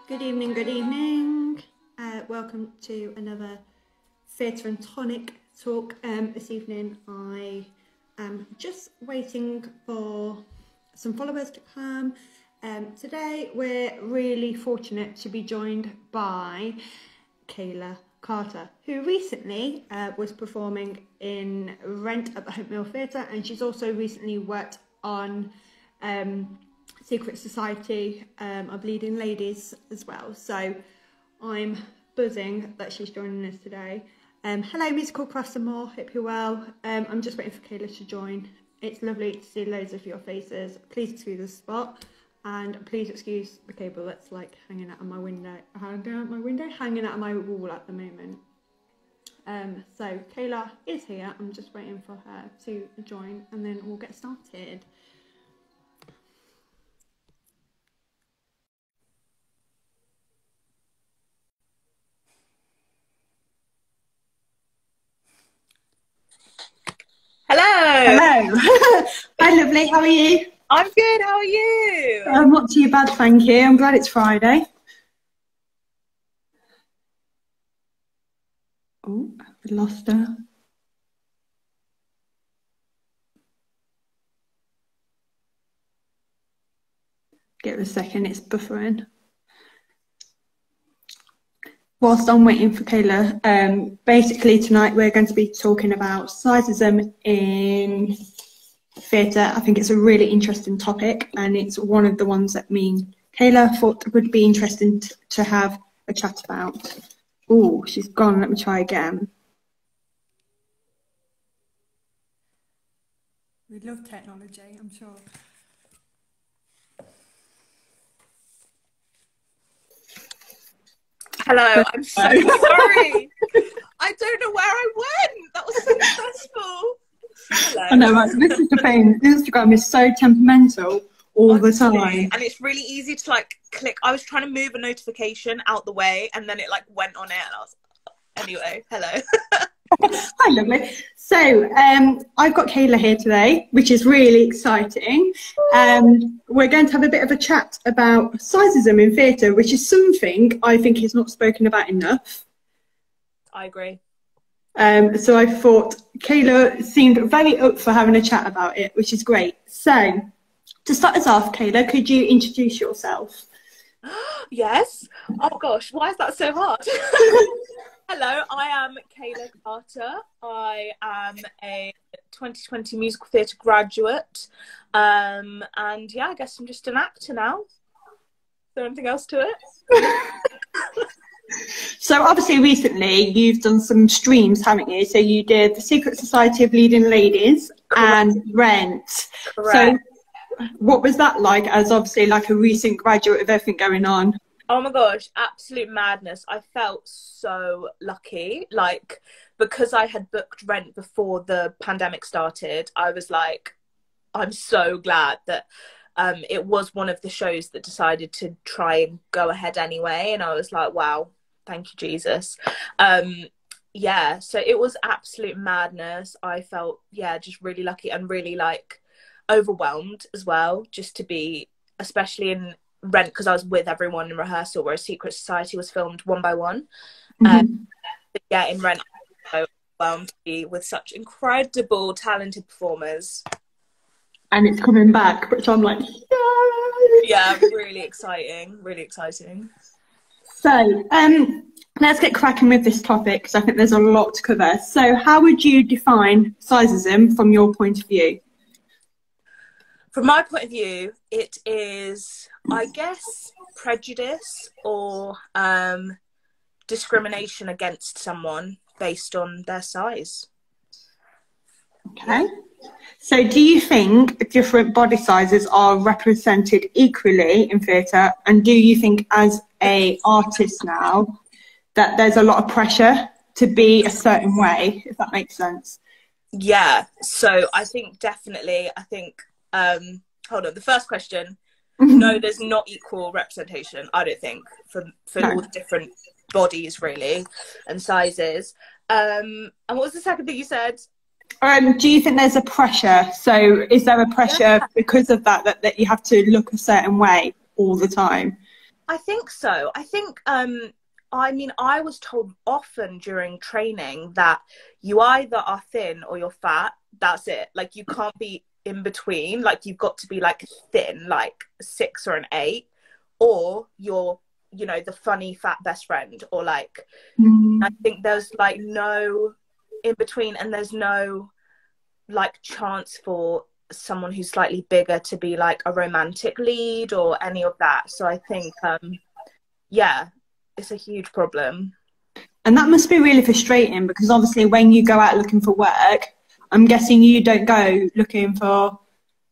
Good evening, good evening. Welcome to another Theatre and Tonic talk. This evening I am just waiting for some followers to come. Today we're really fortunate to be joined by Kayla Carter, who recently was performing in Rent at the Hope Mill Theatre, and she's also recently worked on Secret Society of Leading Ladies as well. So I'm buzzing that she's joining us today. Hello musical crafts and more, hope you're well. I'm just waiting for Kayla to join. It's lovely to see loads of your faces. Please excuse the spot, and please excuse the cable that's like hanging out of my window, hanging out of my wall at the moment. So Kayla is here. I'm just waiting for her to join and then we'll get started. Hello. Hello. Hi lovely, how are you? I'm good, how are you? I'm not too bad, thank you. I'm glad it's Friday. Oh, I've lost her. Give it a second, it's buffering. Whilst I'm waiting for Kayla, basically tonight we're going to be talking about sizeism in theatre. I think it's a really interesting topic, and it's one of the ones that me and Kayla thought would be interesting to have a chat about. Oh, she's gone. Let me try again. We love technology, I'm sure. Hello, I'm so sorry. I don't know where I went. That was so stressful. Hello. I know, right? This is the thing. Instagram is so temperamental all the time. And it's really easy to like click. I was trying to move a notification out the way and then it like went on it and I was, anyway, hello. Hi lovely. So I've got Kayla here today, which is really exciting. We're going to have a bit of a chat about sizeism in theatre, which is something I think is not spoken about enough. I agree. So I thought Kayla seemed very up for having a chat about it, which is great. So to start us off, Kayla, could you introduce yourself? Yes. Oh gosh, why is that so hard? Hello, I am Kayla Carter. I am a 2020 musical theatre graduate. And yeah, I guess I'm just an actor now. Is there anything else to it? So obviously recently you've done some streams, haven't you? So you did the Secret Society of Leading Ladies and Rent. Correct. So what was that like, as obviously like a recent graduate with everything going on? Oh my gosh, absolute madness. I felt so lucky. Like, because I had booked Rent before the pandemic started, I was like, I'm so glad that it was one of the shows that decided to try and go ahead anyway. And I was like, wow, thank you, Jesus. Yeah, so it was absolute madness. I felt, yeah, just really lucky and really like overwhelmed as well, just to be, especially in Rent, because I was with everyone in rehearsal, whereas Secret Society was filmed one by one. But yeah, in Rent, I was so overwhelmed to be with such incredible, talented performers. And it's coming back, which I'm like, yay! Yeah, really exciting, really exciting. So, let's get cracking with this topic, because I think there's a lot to cover. So, how would you define sizeism from your point of view? From my point of view, it is, I guess, prejudice or discrimination against someone based on their size. Okay. So do you think different body sizes are represented equally in theatre? And do you think as an artist now that there's a lot of pressure to be a certain way, if that makes sense? Yeah, so I think definitely, hold on, the first question, no, there's not equal representation, I don't think, for no. All the different bodies, really, and sizes. And what was the second thing you said? Do you think there's a pressure? So is there a pressure because of that you have to look a certain way all the time? I think so. I think, I mean, I was told often during training that you either are thin or you're fat. That's it. Like, you can't be in between. Like, you've got to be like thin, like 6 or an 8, or you're, you know, the funny fat best friend, or like, I think there's like no in between, and there's no like chance for someone who's slightly bigger to be like a romantic lead or any of that. So I think yeah, it's a huge problem. And that must be really frustrating, because obviously when you go out looking for work, I'm guessing you don't go looking for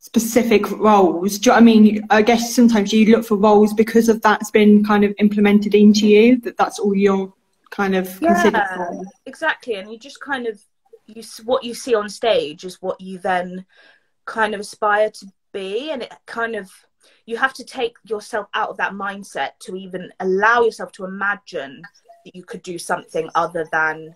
specific roles. Do you know what I mean? I guess sometimes you look for roles because of that's been kind of implemented into you, that's all you're kind of considered for. Exactly. And you just kind of, what you see on stage is what you then kind of aspire to be, and it kind of, you have to take yourself out of that mindset to even allow yourself to imagine that you could do something other than,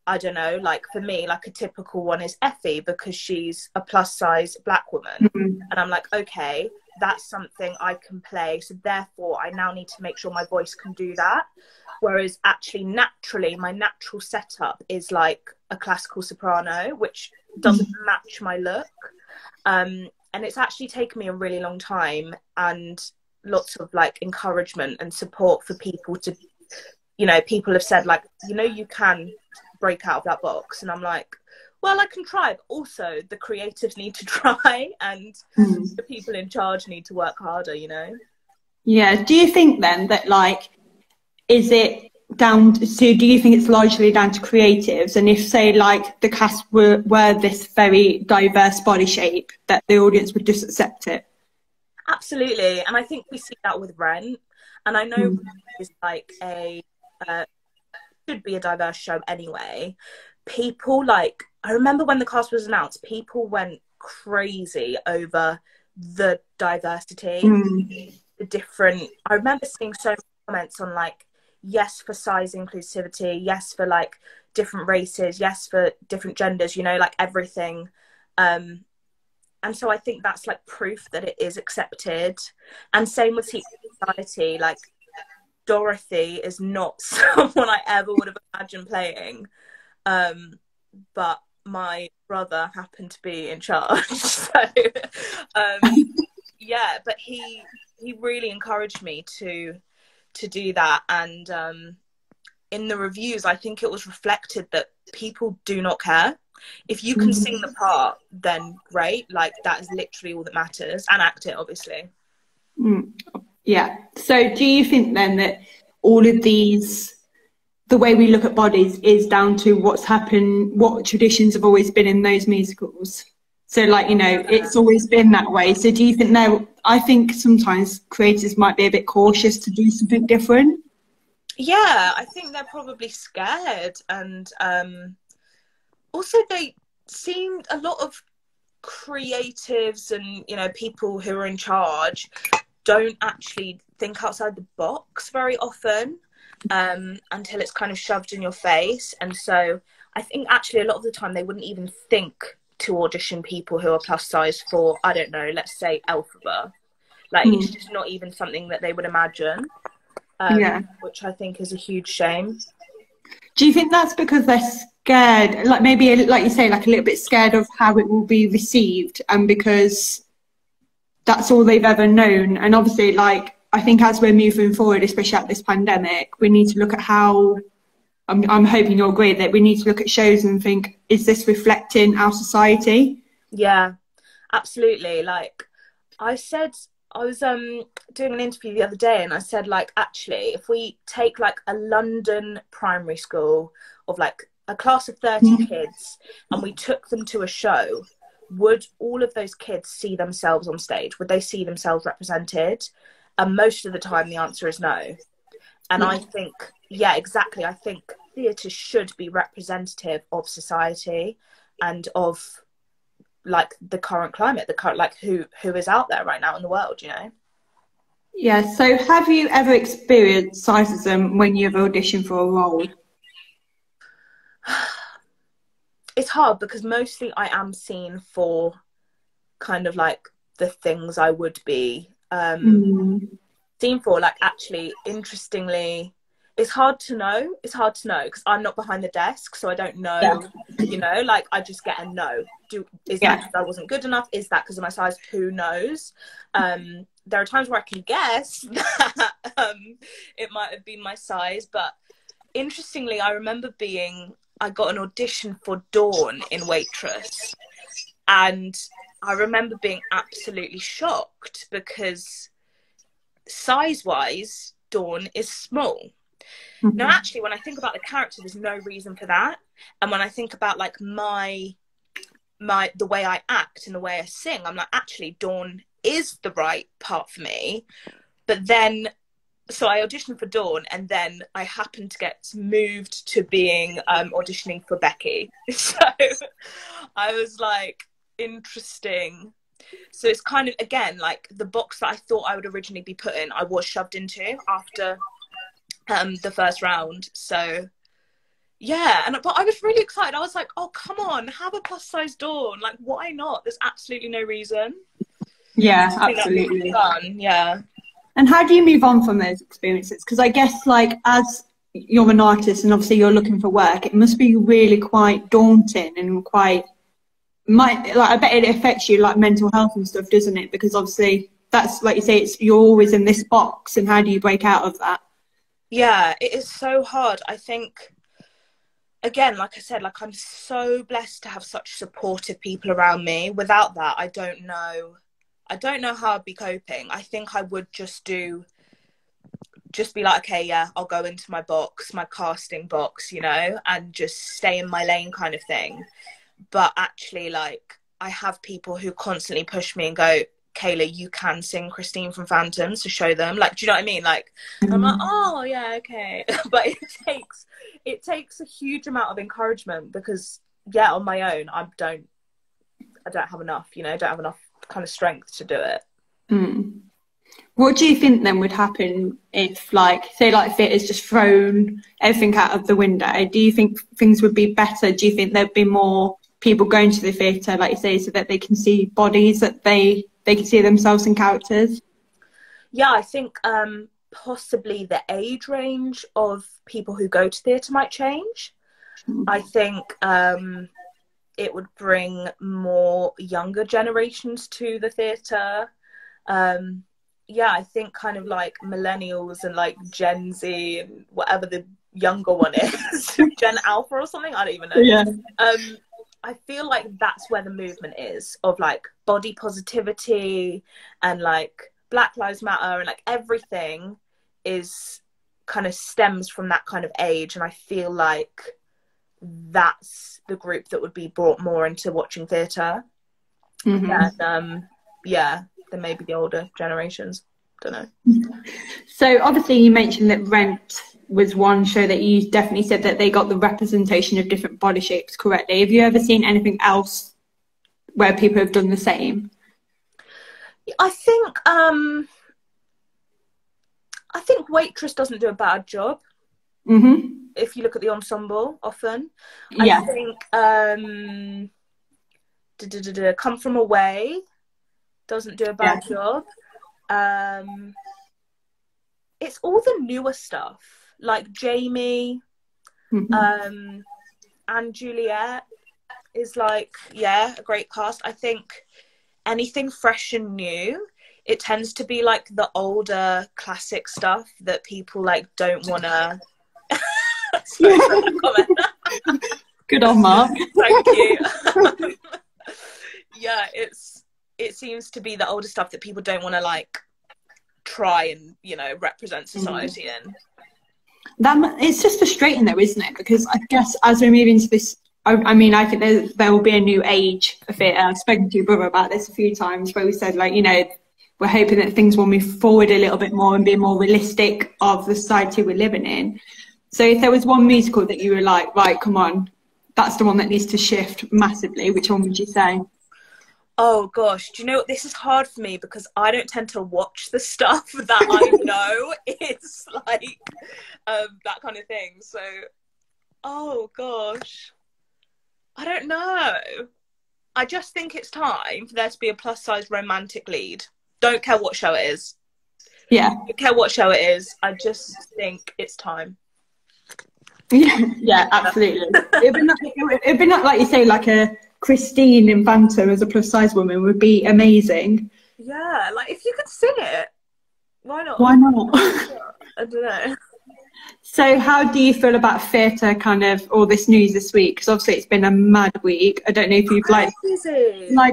I don't know, like for me, like a typical one is Effie, because she's a plus size black woman. And I'm like, okay, that's something I can play, so therefore I now need to make sure my voice can do that. Whereas actually naturally my natural setup is like a classical soprano, which doesn't match my look. And it's actually taken me a really long time and lots of like encouragement and support for people to, you know, people have said like, you know, you can break out of that box. And I'm like, well, I can try, but also the creatives need to try, and the people in charge need to work harder, you know? Yeah. Do you think then that like, is it down to, so do you think it's largely down to creatives? And if say like the cast were this very diverse body shape, that the audience would just accept it? Absolutely. And I think we see that with Rent. And I know it's like should be a diverse show anyway. People like, I remember when the cast was announced, people went crazy over the diversity, the different, I remember seeing so many comments on like, yes for size inclusivity, yes for like different races, yes for different genders, you know, like everything. And so I think that's like proof that it is accepted. And same with Secret Society, like Dorothy is not someone I ever would have imagined playing, but my brother happened to be in charge. So yeah, but he really encouraged me to do that. And in the reviews I think it was reflected that people do not care. If you can sing the part, then great, like that is literally all that matters, and act it, obviously. Yeah. So do you think then that all of these, the way we look at bodies is down to what's happened, what traditions have always been in those musicals? So like, you know, it's always been that way. So do you think I think sometimes creators might be a bit cautious to do something different. Yeah, I think they're probably scared. And also they seemed, a lot of creatives and, you know, people who are in charge don't actually think outside the box very often, until it's kind of shoved in your face. And so I think actually a lot of the time they wouldn't even think to audition people who are plus size for, I don't know, let's say Elphaba. Like it's just not even something that they would imagine, which I think is a huge shame. Do you think that's because they're scared, like maybe like you say, like a little bit scared of how it will be received, and because that's all they've ever known? And obviously, like, I think as we're moving forward, especially at this pandemic, we need to look at how, I'm hoping you'll agree, that we need to look at shows and think, is this reflecting our society? Yeah, absolutely. Like I said, I was doing an interview the other day, and I said, like, actually, if we take like a London primary school of like a class of 30 kids and we took them to a show, would all of those kids see themselves on stage? Would they see themselves represented? And most of the time the answer is no. And I think, yeah, exactly. I think theatre should be representative of society and of like the current climate, the current, like who is out there right now in the world, you know? Yeah. So have you ever experienced sexism when you've auditioned for a role? It's hard because mostly I am seen for kind of like the things I would be. Scene 4, like, actually, interestingly, it's hard to know because I'm not behind the desk, so I don't know. You know, like, I just get a no. Is that because I wasn't good enough? Is that because of my size? Who knows? There are times where I can guess that it might have been my size, but interestingly, I remember I got an audition for Dawn in Waitress, and I remember being absolutely shocked because size-wise, Dawn is small. Mm-hmm. Now, actually, when I think about the character, there's no reason for that. And when I think about, like, the way I act and the way I sing, I'm like, actually, Dawn is the right part for me. But then, so I auditioned for Dawn, and then I happened to get moved to being auditioning for Becky. So I was like, interesting. So it's kind of, again, like, the box that I thought I would originally be put in, I was shoved into after the first round. So yeah, but I was really excited. I was like, oh, come on, have a plus size Dawn. Like, why not? There's absolutely no reason. Yeah, absolutely. Fun. Yeah. And how do you move on from those experiences? Because I guess, like, as you're an artist and obviously you're looking for work, it must be really quite daunting and quite, I bet it affects you, like, mental health and stuff, doesn't it? Because obviously that's, like you say, you're always in this box, and how do you break out of that? Yeah, it is so hard. I think, again, like I said, like, I'm so blessed to have such supportive people around me. Without that, I don't know how I'd be coping. I think I would just be like, okay, yeah, I'll go into my box, my casting box, you know, and just stay in my lane kind of thing. But actually, like, I have people who constantly push me and go, Kayla, you can sing Christine from Phantoms, to show them. Like, do you know what I mean? Like, I'm like, oh yeah, okay. But it takes a huge amount of encouragement, because yeah, on my own, I don't have enough, you know, don't have enough kind of strength to do it. What do you think then would happen if, like, say, like, theatre's just thrown everything out of the window? Do you think things would be better? Do you think there'd be more people going to the theatre, like you say, so that they can see bodies, that they can see themselves in characters? Yeah, I think possibly the age range of people who go to theatre might change. I think it would bring more younger generations to the theatre. Yeah, I think kind of like millennials and like Gen Z and whatever the younger one is, Gen Alpha or something, I don't even know. Yeah. I feel like that's where the movement is, of like body positivity and like Black Lives Matter, and like everything is kind of stems from that kind of age. And I feel like that's the group that would be brought more into watching theatre. And yeah, then maybe the older generations, don't know. So obviously you mentioned that Rent was one show that you definitely said that they got the representation of different body shapes correctly. Have you ever seen anything else where people have done the same? I think Waitress doesn't do a bad job. If you look at the ensemble, often. Yeah. I think Come From Away doesn't do a bad job. It's all the newer stuff, like Jamie, and Juliet is like, yeah, a great cast. I think anything fresh and new, it tends to be like the older classic stuff that people like don't want to. Sorry for the comment. Good on Mark. Thank you. Yeah, it seems to be the older stuff that people don't want to like try and, you know, represent society in. It's just frustrating though, isn't it? Because I guess as we move into this, I mean, I think there will be a new age of theatre. I've spoken to your brother about this a few times, where we said, like, you know, we're hoping that things will move forward a little bit more and be more realistic of the society we're living in. So if there was one musical that you were like, right, come on, that's the one that needs to shift massively, which one would you say? Oh gosh, do you know, this is hard for me because I don't tend to watch the stuff that I know it's like that kind of thing. So, oh gosh, I don't know. I just think it's time for there to be a plus size romantic lead. Don't care what show it is. Yeah. I don't care what show it is. I just think it's time. Yeah, absolutely. It'd be like you say, like a Christine Infanta as a plus size woman would be amazing. Yeah, like if you could sing it, why not? Why not? I don't know. So how do you feel about theatre, kind of, all this news this week? Because obviously it's been a mad week. I don't know if you've like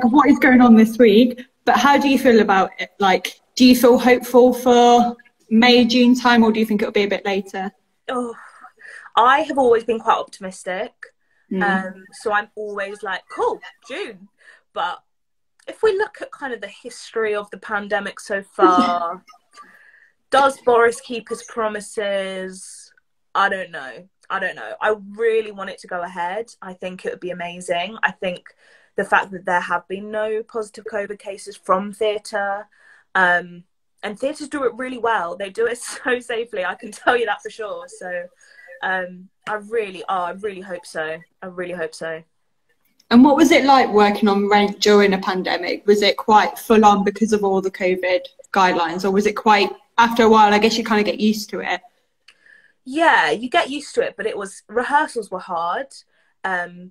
what is going on this week, but how do you feel about it? Like, do you feel hopeful for May, June time, or do you think it'll be a bit later? Oh, I have always been quite optimistic. So I'm always like, cool, June. But if we look at kind of the history of the pandemic so far, does Boris keep his promises? I don't know. I really want it to go ahead. I think it would be amazing. I think the fact that there have been no positive COVID cases from theatre, and theatres do it really well. They do it so safely. I can tell you that for sure. So I really hope so. I really hope so. And what was it like working on Rent during a pandemic? Was it quite full on because of all the COVID guidelines, or was it quite, after a while, I guess you kind of get used to it? Yeah, you get used to it, but rehearsals were hard,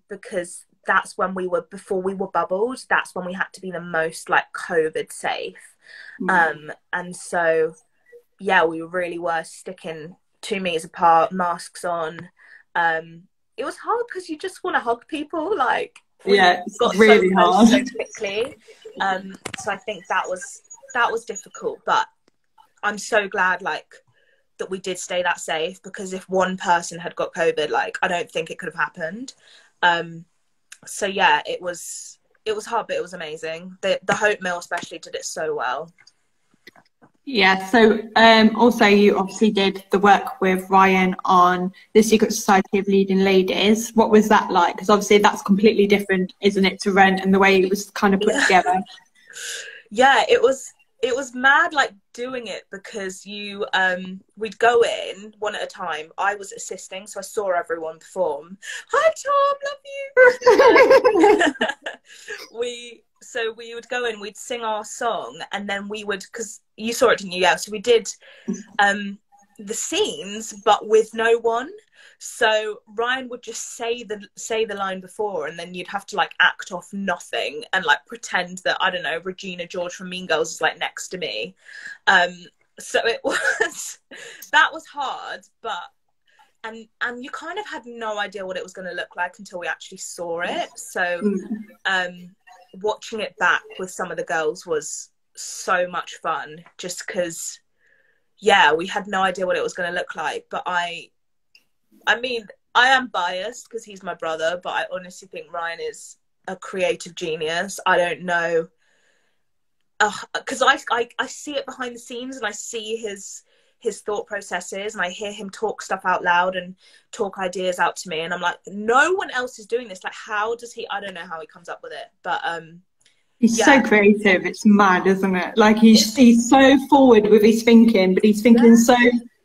because that's when before we were bubbled, that's when we had to be the most like COVID safe. And so, yeah, we really were sticking 2 meters apart, masks on. It was hard because you just want to hug people, like, yeah, it's got really so hard so quickly. So I think that was difficult, but I'm so glad like that we did stay that safe, because if one person had got COVID, like, I don't think it could have happened. So yeah, it was hard, but it was amazing. The Hope Mill especially did it so well. Yeah, so also you obviously did the work with Ryan on the Secret Society of Leading Ladies. What was that like? Because obviously that's completely different, isn't it, to Rent, and the way it was kind of put together. Yeah, it was mad, like, doing it, because we'd go in one at a time. I was assisting, so I saw everyone perform. Hi Tom, love you. So we would go in, we'd sing our song, and then we would, because you saw it, didn't you? Yeah, so we did the scenes, but with no one. So Ryan would just say the line before, and then you'd have to like act off nothing and like pretend that, I don't know, Regina George from Mean Girls is like next to me. So that was hard, but and you kind of had no idea what it was going to look like until we actually saw it. So watching it back with some of the girls was so much fun, just because, yeah, we had no idea what it was going to look like. But I mean, I am biased because he's my brother, but I honestly think Ryan is a creative genius. I don't know, because I see it behind the scenes, and I see his thought processes, and I hear him talk stuff out loud and talk ideas out to me, and I'm like, no one else is doing this. Like, how does he? I don't know how he comes up with it, but he's so creative. It's mad, isn't it? Like, he's so forward with his thinking, but he's thinking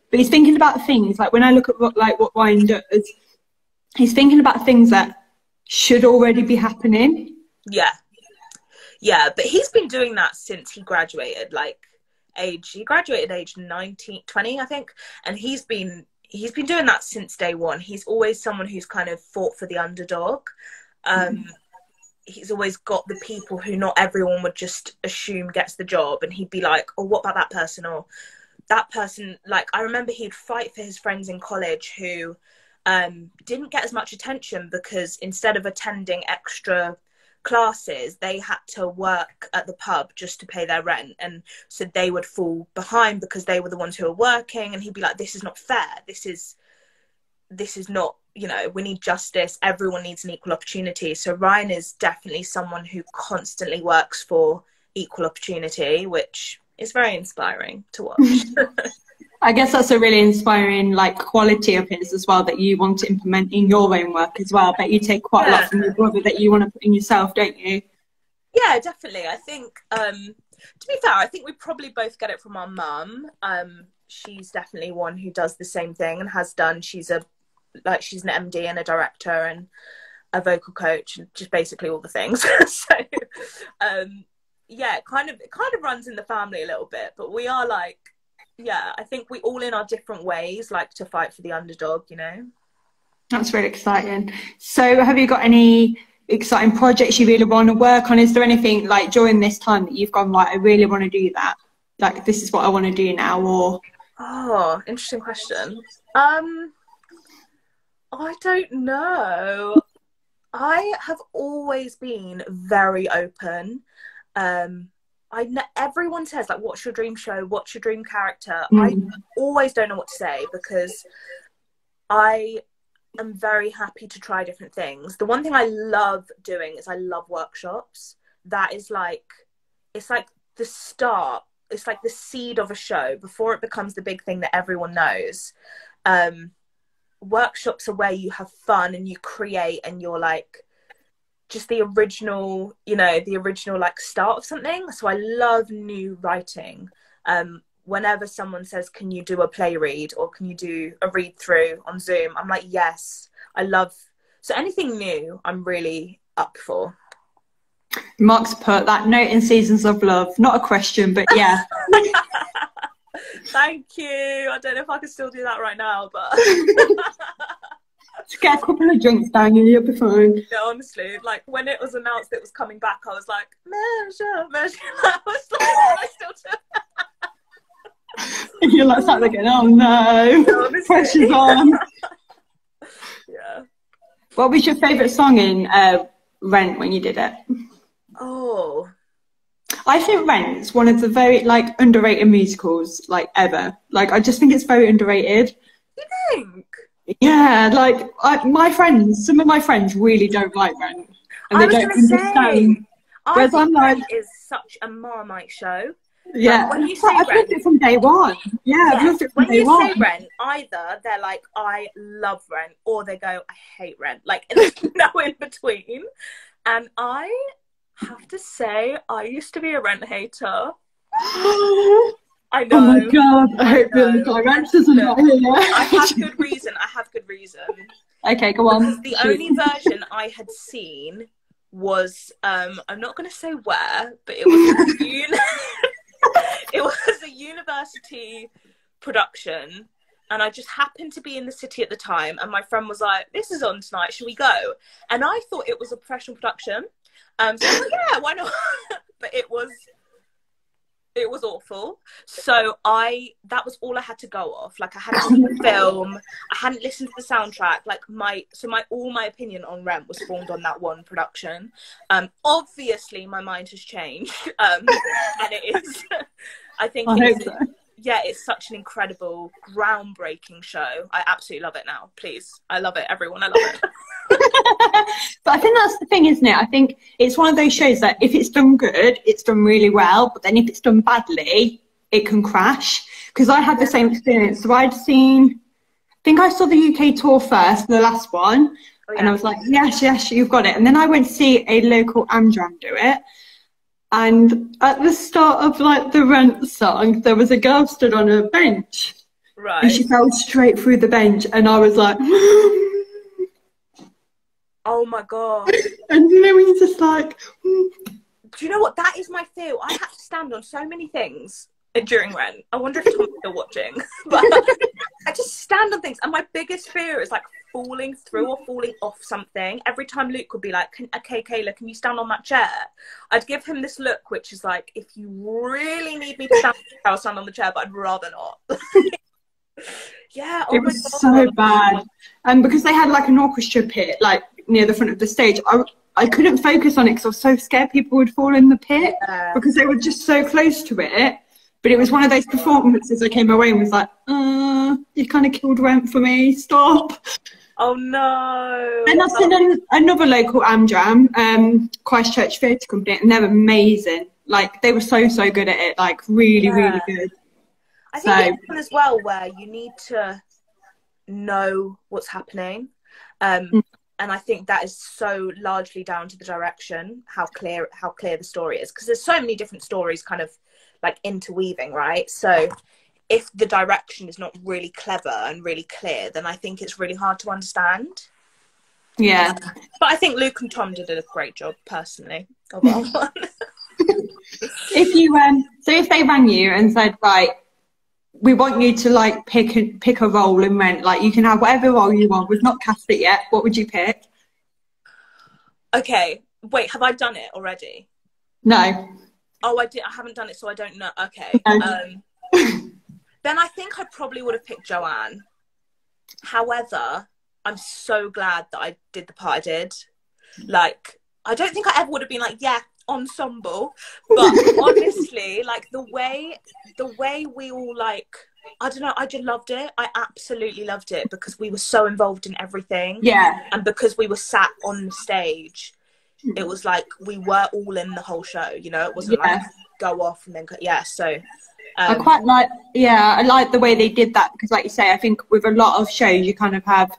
but he's thinking about things, like, when I look at what Ryan does, he's thinking about things that should already be happening. Yeah, but he's been doing that since he graduated. Like, he graduated age 20, I think, and he's been doing that since day one. He's always someone who's kind of fought for the underdog. He's always got the people who not everyone would just assume gets the job, and he'd be like, oh, what about that person, or that person. Like, I remember he'd fight for his friends in college who didn't get as much attention because instead of attending extra classes, they had to work at the pub just to pay their rent, and so they would fall behind because they were the ones who were working, and he'd be like, this is not fair, this is not, you know, we need justice, everyone needs an equal opportunity. So Ryan is definitely someone who constantly works for equal opportunity, which is very inspiring to watch. I guess that's a really inspiring, like, quality of his as well, that you want to implement in your own work as well. But you take quite a lot from your brother that you want to put in yourself, don't you? Yeah, definitely. I think, to be fair, I think we probably both get it from our mum. She's definitely one who does the same thing and has done. She's an MD and a director and a vocal coach, and just basically all the things. So, yeah, it kind of runs in the family a little bit. But we are like, yeah, I think we all in our different ways like to fight for the underdog, you know. That's really exciting. So have you got any exciting projects you really want to work on? Is there anything like during this time that you've gone, right, I really want to do that, like this is what I want to do now? Or oh, interesting question. I don't know. I have always been very open. Everyone says like, what's your dream show, what's your dream character? I always don't know what to say, because I am very happy to try different things. The one thing I love doing is I love workshops. That is like, it's like the start, it's like the seed of a show before it becomes the big thing that everyone knows. Workshops are where you have fun and you create, and you're like just the original, you know, the original like start of something. So I love new writing. Whenever someone says, can you do a play read, or can you do a read through on Zoom, I'm like, yes. I love, so anything new I'm really up for. Mark's put that note in Seasons of Love, not a question, but yeah. Thank you. I don't know if I can still do that right now, but just get a couple of drinks down and you'll be fine. Yeah, honestly, like when it was announced it was coming back, I was like, measure. I was like, I still do. And you're like sat there going, oh no, pressure's on. Yeah. What was your favourite song in Rent when you did it? Oh, I think Rent's one of the very like underrated musicals like ever. Like I just think it's very underrated. You think? Yeah, like some of my friends really don't like Rent, and they don't understand. Whereas I'm like, Rent is such a Marmite show. Yeah, like, when you say I've loved it from day one. Yeah, I've loved it from day one. When you say Rent, either they're like, I love Rent, or they go, I hate Rent. Like, there's no in between. And I have to say, I used to be a Rent hater. I know. Oh my god, I hope the directors are not here. I have good reason. Okay, go on. Because the only version I had seen was, I'm not going to say where, but it was it was a university production, and I just happened to be in the city at the time, and my friend was like, this is on tonight, should we go? And I thought it was a professional production, so I was like, yeah, why not? But it was awful. So that was all I had to go off. Like, I hadn't seen the film, I hadn't listened to the soundtrack. Like my opinion on Rent was formed on that one production. Obviously my mind has changed. And it is I think it's such an incredible, groundbreaking show. I absolutely love it now. Please, I love it, everyone, I love it. But I think that's the thing, isn't it? I think it's one of those shows that if it's done good, it's done really well, but then if it's done badly, it can crash. Because I had the same experience. So I think I saw the UK tour first, the last one, and I was like, yes, you've got it. And then I went to see a local Amdram do it. And at the start of like the Rent song, there was a girl stood on a bench. Right. And she fell straight through the bench, and I was like, oh my god. And you know when you're just like, do you know what, that is my fear. I had to stand on so many things during Rent. I wonder if Tom's still watching. But I just stand on things, and my biggest fear is like falling through or falling off something. Every time Luke would be like, okay, Kayla, can you stand on that chair? I'd give him this look, which is like, if you really need me to stand, I'll stand on the chair, but I'd rather not. Yeah, it was so bad. And because they had like an orchestra pit like near the front of the stage, I couldn't focus on it because I was so scared people would fall in the pit because they were just so close to it. But it was one of those performances I came away and was like, you kind of killed Rent for me, stop. Oh no. And I've seen another local Amdram, Christchurch Theatre Company, and they're amazing. Like, they were so good at it, like really good. I think it's one as well where you need to know what's happening. And I think that is so largely down to the direction, how clear the story is. Because there's so many different stories kind of like interweaving, right? So if the direction is not really clever and really clear, then I think it's really hard to understand. Yeah. But I think Luke and Tom did a great job, personally, of our one. If you so if they rang you and said, right, we want you to like pick a role in Rent. Like you can have whatever role you want. We've not cast it yet. What would you pick? Okay, wait, have I done it already? No. Oh, I haven't done it, so I don't know. Okay. No. Then I think I probably would have picked Joanne. However, I'm so glad that I did the part I did. Like, I don't think I ever would have been like, yeah, ensemble. But honestly, like the way we all like, I don't know, I just loved it. I absolutely loved it because we were so involved in everything. Yeah. And because we were sat on the stage, it was like we were all in the whole show, you know? It wasn't like go off and then so I quite like, I like the way they did that because, like you say, I think with a lot of shows you kind of have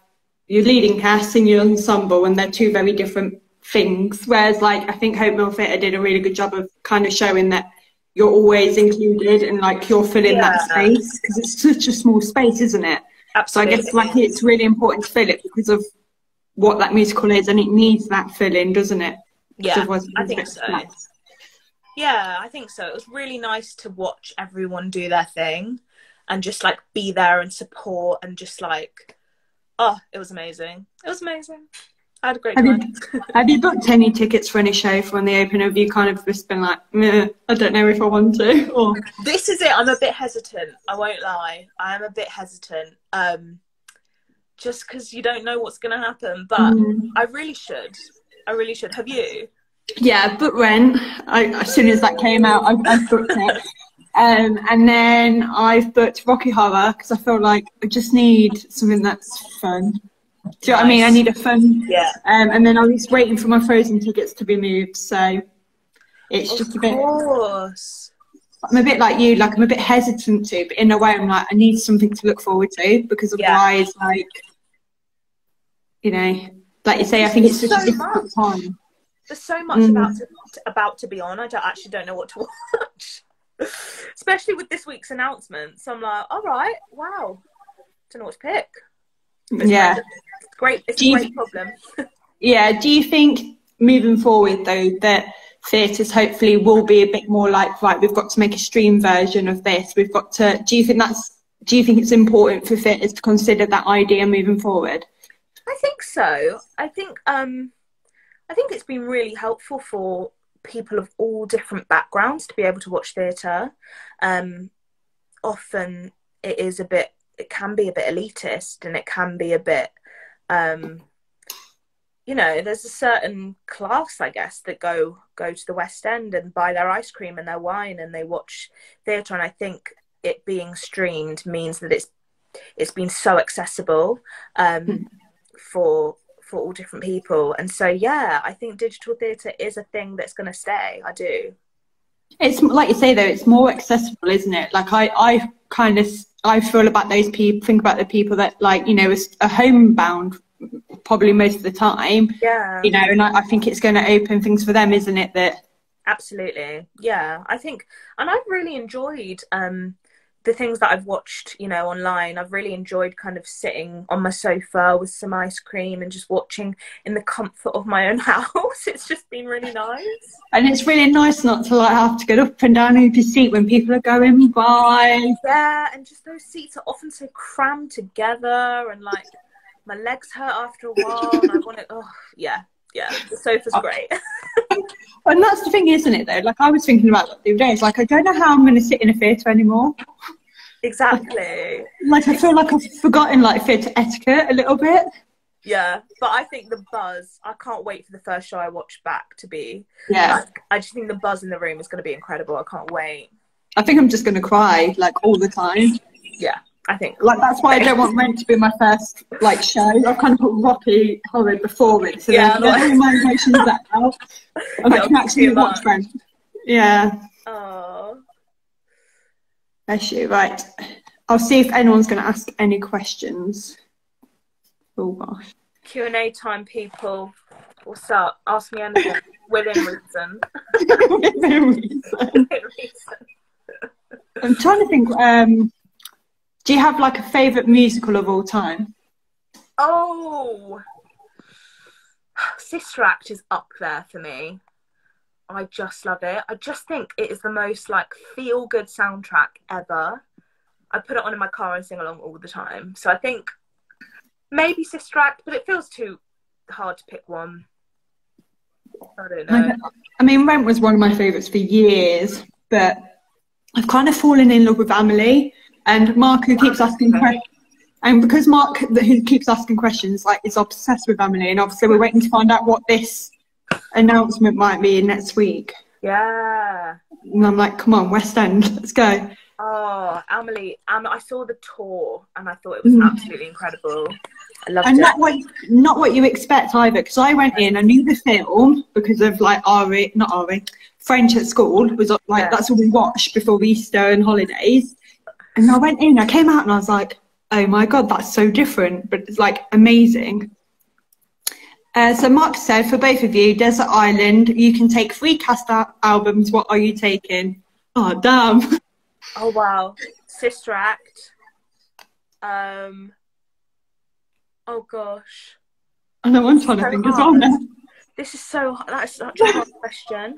your leading cast and your ensemble, and they're two very different things. Whereas, like, I think Hope Mill Theatre did a really good job of kind of showing that you're always included and like you're filling that space because it's such a small space, isn't it? Absolutely. So I guess like it's really important to fill it because of what that musical is, and it needs that filling, doesn't it? Yeah, I think so. Yeah, I think so. It was really nice to watch everyone do their thing and just like be there and support and just like, oh, it was amazing. It was amazing. I had a great time. Have you booked any tickets for any show for when they open? Or have you kind of just been like, I don't know if I want to? Or... This is it. I'm a bit hesitant. I won't lie. I am a bit hesitant. Just because you don't know what's going to happen. But I really should. I really should. Have you? Yeah, I booked Rent. As soon as that came out, I booked it. And then I've booked Rocky Horror because I feel like I just need something that's fun. Do you know what I mean? I need a fun. Yeah. And then I was waiting for my Frozen tickets to be moved, so it's just a bit. Of course. I'm a bit like you, like I'm a bit hesitant to, but in a way I'm like I need something to look forward to because otherwise, like, you know, like you say, I think it's just a difficult time. There's so much about to be on. I don't know what to watch, especially with this week's announcements. I'm like, all right, wow, don't know what to pick. It's great. It's a great problem. Yeah. Do you think moving forward though that theatres hopefully will be a bit more like, right, we've got to make a stream version of this. We've got to. Do you think it's important for theatres to consider that idea moving forward? I think so. I think it's been really helpful for people of all different backgrounds to be able to watch theatre. Often it can be a bit elitist, and it can be a bit, you know, there's a certain class, I guess, that go to the West End and buy their ice cream and their wine and they watch theatre. And I think it being streamed means that it's been so accessible for all different people. And so I think digital theatre is a thing that's going to stay. I do. It's like you say though, it's more accessible, isn't it? Like I feel about those people, think about the people that, like, you know, are homebound probably most of the time, you know, and I think it's going to open things for them, isn't it? That absolutely, I think, and I've really enjoyed the things that I've watched, you know, online. I've really enjoyed kind of sitting on my sofa with some ice cream and just watching in the comfort of my own house. It's just been really nice. And it's really nice not to like have to get up and down in your seat when people are going by. Yeah, and just those seats are often so crammed together and like my legs hurt after a while and I want to, the sofa's great. And that's the thing, isn't it, though? Like, I was thinking about that the other day. It's like, I don't know how I'm going to sit in a theatre anymore. Exactly. Like, I feel like I've forgotten, like, theatre etiquette a little bit. Yeah, but I think the buzz, I can't wait for the first show I watch back to be. Yeah. Like, I just think the buzz in the room is going to be incredible. I can't wait. I think I'm just going to cry, like, all the time. Yeah. I think like that's why I don't want Rent to be my first like show. I've kind of put Rocky Horror before it, so then all my emotions that out, and I can actually watch Rent. Yeah. Oh. Bless you. Right. I'll see if anyone's going to ask any questions. Oh gosh. Q&A time, people. What's up? Ask me anything within reason. Within reason. I'm trying to think. Do you have like a favourite musical of all time? Oh, Sister Act is up there for me. I just love it. I just think it is the most like feel-good soundtrack ever. I put it on in my car and sing along all the time. So I think maybe Sister Act, but it feels too hard to pick one. I don't know. I mean, Rent was one of my favourites for years, but I've kind of fallen in love with Amelie, and Mark, who keeps asking questions. And because Mark, who keeps asking questions, like, is obsessed with Amelie, and obviously we're waiting to find out what this announcement might be next week. Yeah. And I'm like, come on, West End, let's go. Oh, Amelie, I saw the tour and I thought it was absolutely incredible. I loved and it. Not what you expect either, because I went in, I knew the film because of like French at school was like, that's all we watched before Easter and holidays. And I went in, I came out and I was like, oh my God, that's so different, but it's like amazing. So Mark said, for both of you, Desert Island, you can take 3 cast albums. What are you taking? Oh, damn. Oh, wow. Sister Act. Oh, gosh. I know, I'm trying to think as well now. This is so hard. That's such a hard question.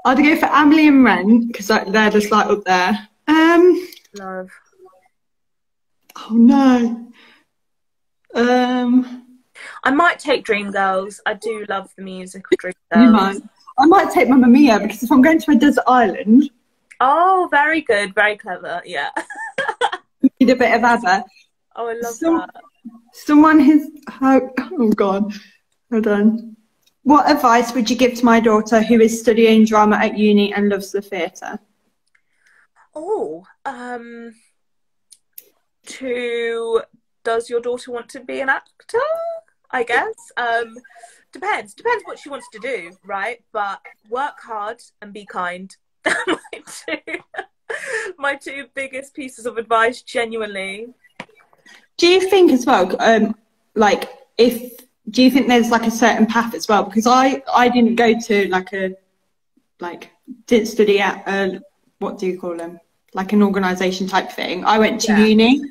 I'd go for Amelie and Ren, because they're just like up there. Love. Oh, no. I might take Dreamgirls. I do love the music of Dreamgirls. You might. I might take Mamma Mia, because if I'm going to a desert island... Oh, very good. Very clever. Yeah. Need a bit of ABBA. Oh, I love that. Someone has... Oh, God. Hold on. What advice would you give to my daughter who is studying drama at uni and loves the theatre? Oh, does your daughter want to be an actor? I guess. Depends what she wants to do, right? But work hard and be kind. my two biggest pieces of advice, genuinely. Do you think as well, do you think there's like a certain path as well? Because I didn't go to didn't study at what do you call them? Like an organisation type thing. I went to uni,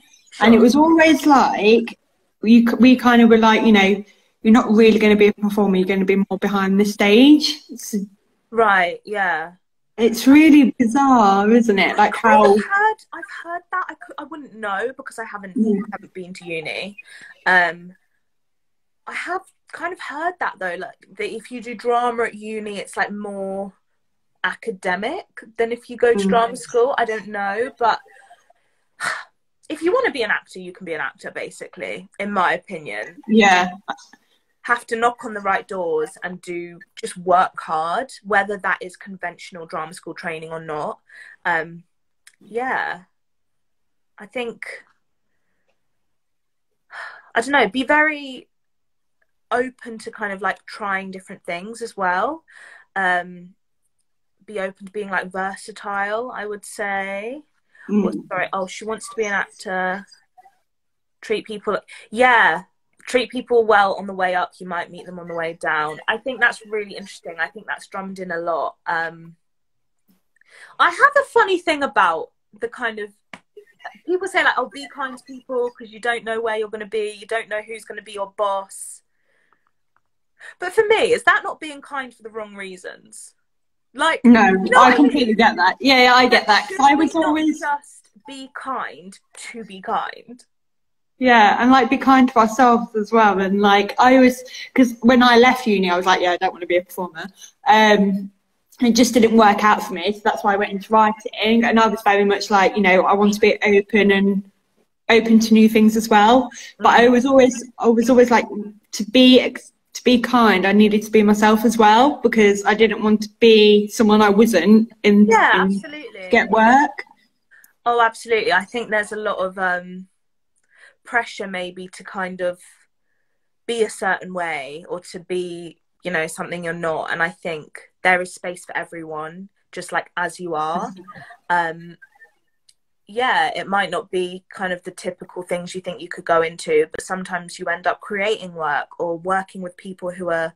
and it was always like we kind of were like, you know, you're not really going to be a performer. You're going to be more behind the stage. Right. Yeah. It's really bizarre, isn't it? Like how I've heard that. I wouldn't know because I haven't been to uni. I have kind of heard that though, like that if you do drama at uni, it's like more academic than if you go to drama school. I don't know, but if you want to be an actor, you can be an actor, basically, in my opinion. Yeah. Have to knock on the right doors and just work hard, whether that is conventional drama school training or not. Yeah. I think, I don't know, be very open to kind of like trying different things as well. Be open to being like versatile, I would say. She wants to be an actor. Treat people well on the way up. You might meet them on the way down. I think that's really interesting. I think that's drummed in a lot. I have a funny thing about the kind of people say like, oh, be kind to people because you don't know where you're going to be. You don't know who's going to be your boss. But for me, is that not being kind for the wrong reasons? Like, no, I completely get that. Yeah, I get that. I was always just be kind to be kind. Yeah, and like be kind to ourselves as well. And like I always, because when I left uni, I was like, yeah, I don't want to be a performer. It just didn't work out for me, so that's why I went into writing. And I was very much like, you know, I want to be open to new things as well. But I was always like to be kind. I needed to be myself as well because I didn't want to be someone I wasn't. Absolutely. Get work. Oh, absolutely. I think there's a lot of pressure maybe to kind of be a certain way or to be, you know, something you're not. And I think there is space for everyone, just like as you are. Yeah, it might not be kind of the typical things you think you could go into, but sometimes you end up creating work or working with people who are,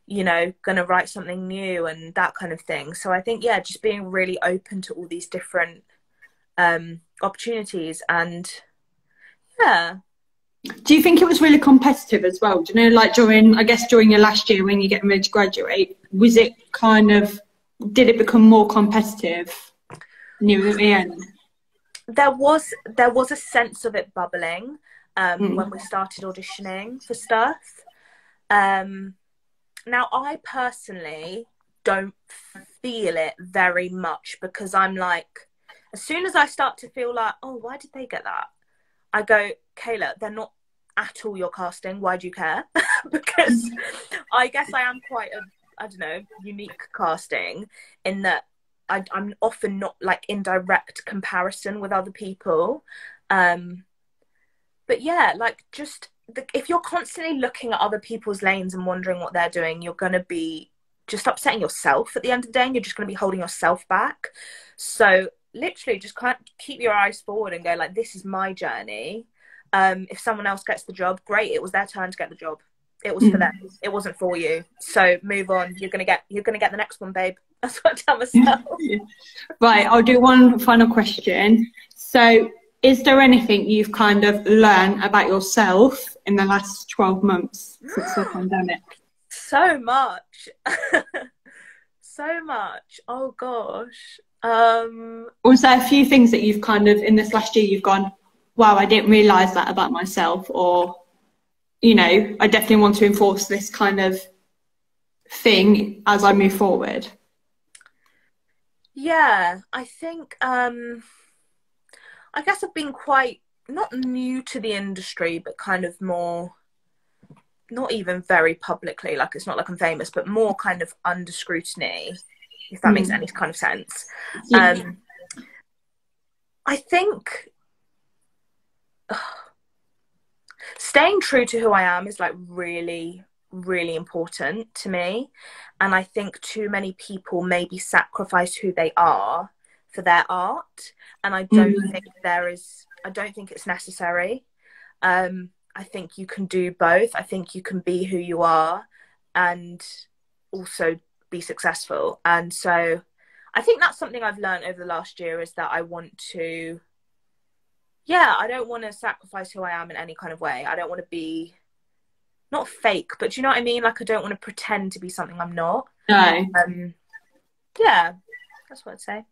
you know, going to write something new and that kind of thing. So I think, yeah, just being really open to all these different opportunities. And yeah. Do you think it was really competitive as well? Do you know, like during your last year when you're getting ready to graduate, was it did it become more competitive near the end? there was a sense of it bubbling when we started auditioning for stuff. Now I personally don't feel it very much, because I'm like, as soon as I start to feel like, oh, why did they get that? I go, Kayla, they're not at all your casting. Why do you care? Because I guess I am quite a, I don't know, unique casting in that I'm often not like in direct comparison with other people. But yeah, like just if you're constantly looking at other people's lanes and wondering what they're doing, you're going to be just upsetting yourself at the end of the day, and you're just going to be holding yourself back. So literally just kind of keep your eyes forward and go like, this is my journey. If someone else gets the job, great, it was their turn to get the job. It was for them, it wasn't for you. So move on. You're gonna get the next one, babe. That's what I tell myself. Right, I'll do one final question. So is there anything you've kind of learned about yourself in the last 12 months since the pandemic? So much. So much. Oh gosh. Or is there a few things that you've kind of, in this last year, you've gone, wow, I didn't realise that about myself, or, you know, I definitely want to enforce this kind of thing as I move forward? Yeah, I think, I guess I've been quite, not new to the industry, but kind of more, not even very publicly, like it's not like I'm famous, but more kind of under scrutiny, if that makes any kind of sense. Yeah. I think staying true to who I am is like really, really important to me. And I think too many people maybe sacrifice who they are for their art. And I don't think I don't think it's necessary. I think you can do both. I think you can be who you are and also be successful. And so I think that's something I've learned over the last year, is that I want to, I don't want to sacrifice who I am in any kind of way. I don't want to be, not fake, but do you know what I mean? Like, I don't want to pretend to be something I'm not. No. Yeah, that's what I'd say.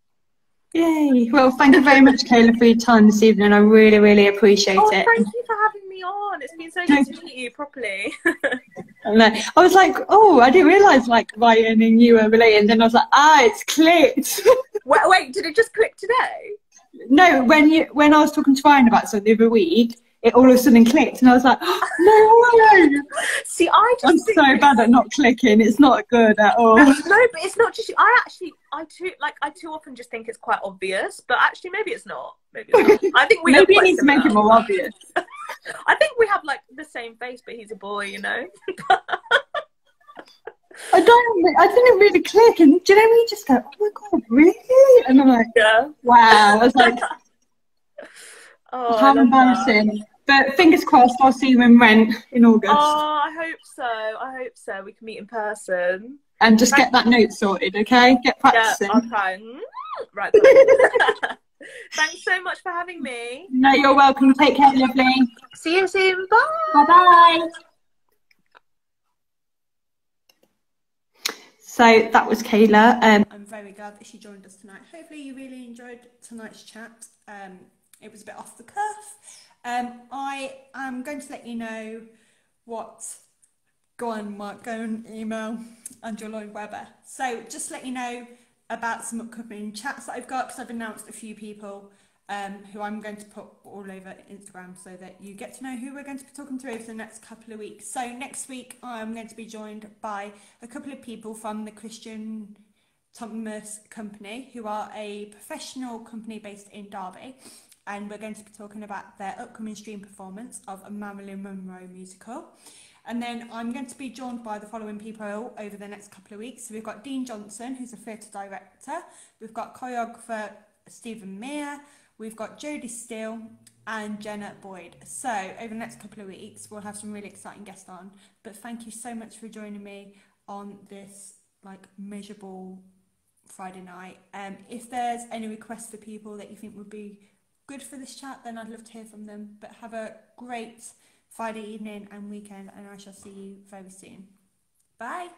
Yay. Well, thank you very much, Kayla, for your time this evening. I really, really appreciate it. Thank you for having me on. It's been so good to meet you properly. I was like, oh, I didn't realise like Ryan and you were related. And then I was like, it's clicked. Wait, did it just click today? No, when I was talking to Ryan about something the other week, it all of a sudden clicked, and I was like, oh, no way. See, I'm so bad at not clicking. It's not good at all. No, but it's not just. I too often just think it's quite obvious, but actually maybe it's not. Maybe it's not. I think we maybe you need to make it more obvious. I think we have like the same face, but he's a boy, you know. I didn't really click, and do you know when you just go, oh my god, really? And I'm like, yeah, wow. I was like, oh, how embarrassing. But fingers crossed, I'll see you in Rent in August. Oh, I hope so. I hope so. We can meet in person. And just get that note sorted, okay? Get practicing. Yeah, I'll try. Right. Thanks so much for having me. No, you're welcome. Take care, lovely. See you soon. Bye. Bye-bye. So that was Kayla. I'm very glad that she joined us tonight. Hopefully you really enjoyed tonight's chat. It was a bit off the cuff. I am going to let you know what... Go on, Mark, go and email Andrew Lloyd Webber. So just to let you know about some upcoming chats that I've got, because I've announced a few people who I'm going to put all over Instagram, so that you get to know who we're going to be talking to over the next couple of weeks. So next week I'm going to be joined by a couple of people from the Christian Thomas Company, who are a professional company based in Derby, and we're going to be talking about their upcoming stream performance of a Marilyn Monroe musical. And then I'm going to be joined by the following people over the next couple of weeks. So we've got Dean Johnson, who's a theatre director. We've got choreographer Stephen Meyer. We've got Jodie Steele and Jenna Boyd. So over the next couple of weeks, we'll have some really exciting guests on. But thank you so much for joining me on this like miserable Friday night. If there's any requests for people that you think would be good for this chat, then I'd love to hear from them. But have a great Friday evening and weekend, and I shall see you very soon. Bye.